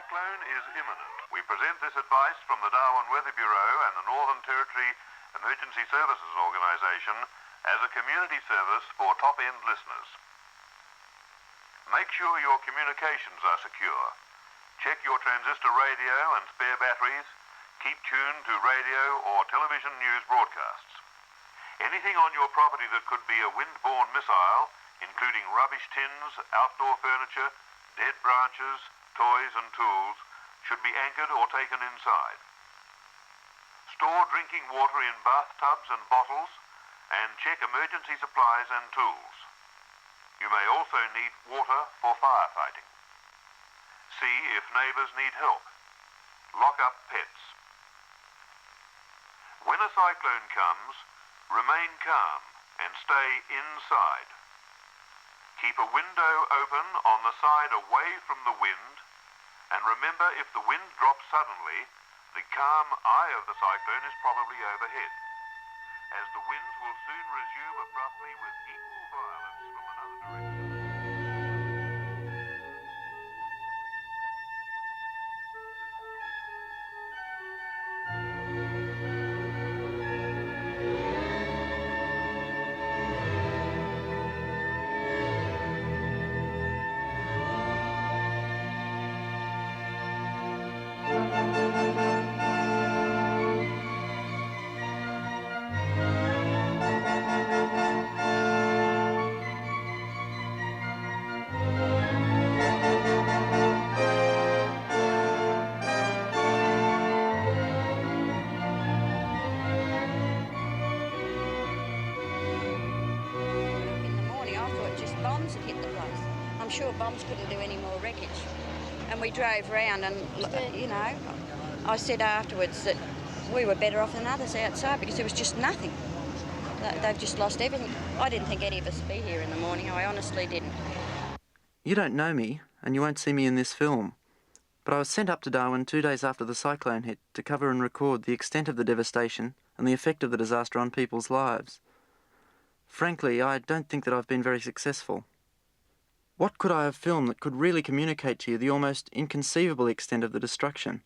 cyclone is imminent. We present this advice from the Darwin Weather Bureau and the Northern Territory Emergency Services Organisation as a community service for top-end listeners. Make sure your communications are secure. Check your transistor radio and spare batteries. Keep tuned to radio or television news broadcasts. Anything on your property that could be a wind-borne missile, including rubbish tins, outdoor furniture, dead branches, toys and tools, should be anchored or taken inside. Store drinking water in bathtubs and bottles, and check emergency supplies and tools. You may also need water for firefighting. See if neighbours need help. Lock up pets. When a cyclone comes, remain calm and stay inside. Keep a window open on the side away from the wind, and remember, if the wind drops suddenly, the calm eye of the cyclone is probably overhead, as the winds will soon resume abruptly with equal violence from another direction. I'm sure bombs couldn't do any more wreckage. And we drove round and, you know, I said afterwards that we were better off than others outside because there was just nothing. They've just lost everything. I didn't think any of us would be here in the morning. I honestly didn't. You don't know me, and you won't see me in this film. But I was sent up to Darwin 2 days after the cyclone hit to cover and record the extent of the devastation and the effect of the disaster on people's lives. Frankly, I don't think that I've been very successful. What could I have filmed that could really communicate to you the almost inconceivable extent of the destruction?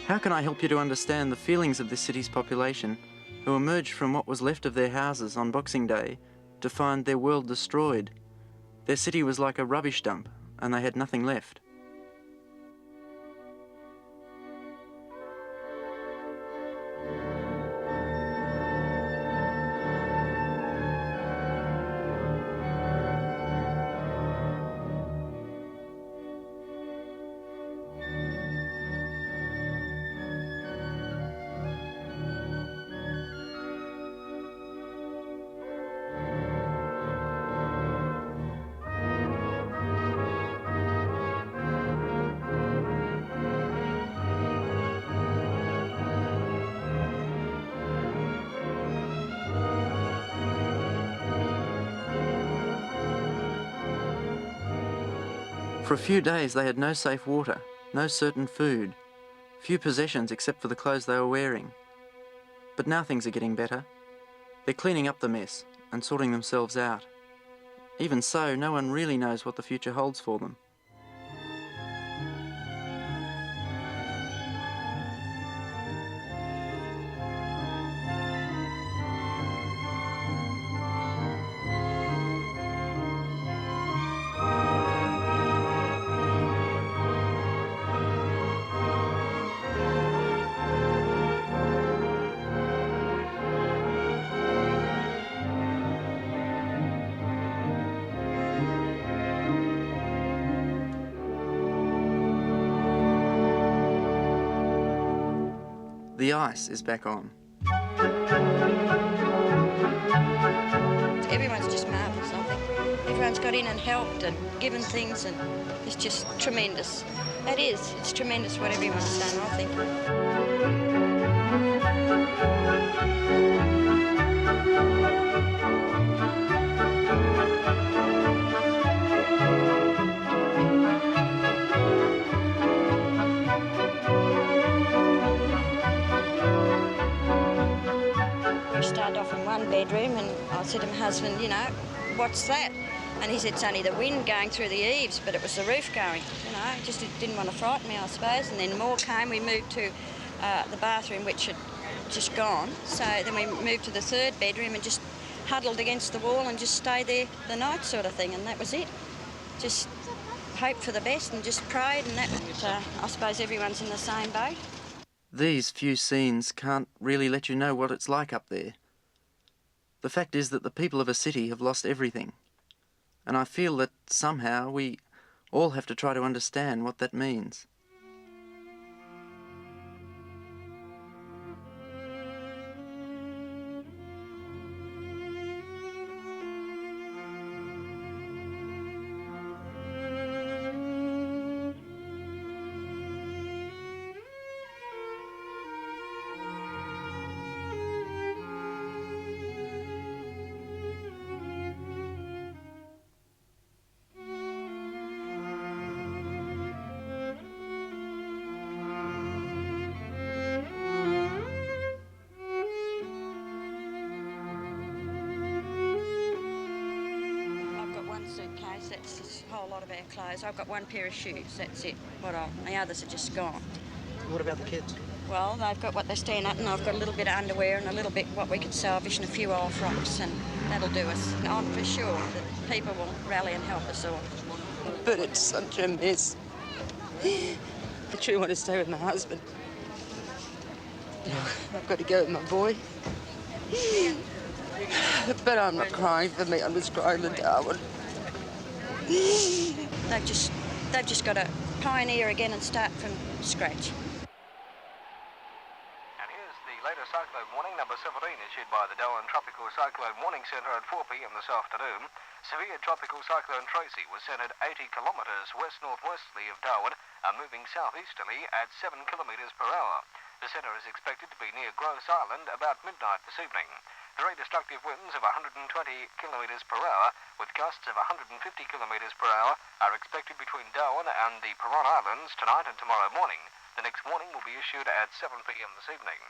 How can I help you to understand the feelings of this city's population who emerged from what was left of their houses on Boxing Day to find their world destroyed? Their city was like a rubbish dump and they had nothing left. For a few days they had no safe water, no certain food, few possessions except for the clothes they were wearing. But now things are getting better. They're cleaning up the mess and sorting themselves out. Even so, no one really knows what the future holds for them. The ice is back on. Everyone's just marvellous, I think. Everyone's got in and helped and given things, and it's just tremendous. It is. It's tremendous what everyone's done, I think. We started off in one bedroom, and I said to my husband, you know, what's that? And he said it's only the wind going through the eaves, but it was the roof going, you know. Just didn't want to frighten me, I suppose. And then more came. We moved to the bathroom, which had just gone. So then we moved to the third bedroom and just huddled against the wall and just stayed there the night sort of thing, and that was it. Just hoped for the best and just prayed, and that, I suppose everyone's in the same boat. These few scenes can't really let you know what it's like up there. The fact is that the people of a city have lost everything. And I feel that somehow we all have to try to understand what that means. Suitcase, that's a whole lot of our clothes. I've got one pair of shoes, that's it. The others are just gone. What about the kids? Well, they've got what they stand up, and I've got a little bit of underwear and a little bit what we could salvage and a few old frocks, and that'll do us. And I'm for sure that people will rally and help us all. But it's such a mess. I truly want to stay with my husband. I've got to go with my boy. But I'm not crying for me, I'm just crying for Darwin. They've just got to pioneer again and start from scratch. And here's the latest cyclone warning, number 17, issued by the Darwin Tropical Cyclone Warning Centre at 4 p.m. this afternoon. Severe tropical cyclone Tracy was centred 80 kilometres west-northwesterly of Darwin and moving southeasterly at 7 kilometres per hour. The centre is expected to be near Gross Island about midnight this evening. Very destructive winds of 120 kilometres per hour with gusts of 150 kilometres per hour are expected between Darwin and the Piranha Islands tonight and tomorrow morning. The next warning will be issued at 7 p.m. this evening.